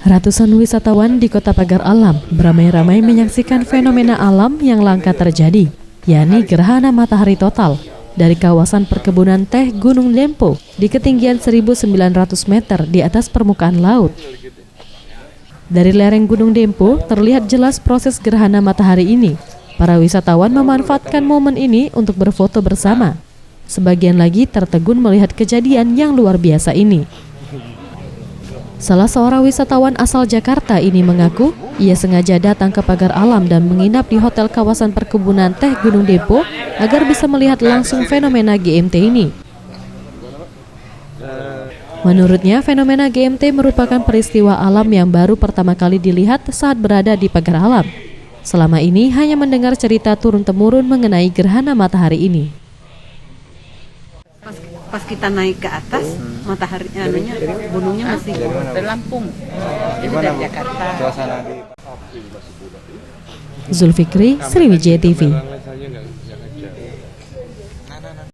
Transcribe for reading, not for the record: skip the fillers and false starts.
Ratusan wisatawan di Kota Pagar Alam beramai-ramai menyaksikan fenomena alam yang langka terjadi, yakni gerhana matahari total dari kawasan perkebunan teh Gunung Dempo di ketinggian 1.900 meter di atas permukaan laut. Dari lereng Gunung Dempo terlihat jelas proses gerhana matahari ini. Para wisatawan memanfaatkan momen ini untuk berfoto bersama. Sebagian lagi tertegun melihat kejadian yang luar biasa ini. Salah seorang wisatawan asal Jakarta ini mengaku ia sengaja datang ke Pagar Alam dan menginap di hotel kawasan perkebunan teh Gunung Dempo agar bisa melihat langsung fenomena GMT ini. Menurutnya, fenomena GMT merupakan peristiwa alam yang baru pertama kali dilihat saat berada di Pagar Alam. Selama ini hanya mendengar cerita turun-temurun mengenai gerhana matahari ini. Pas kita naik ke atas, matahari gunungnya masih dari Lampung. Itu dari Jakarta. Zulfikri, Sriwijaya TV.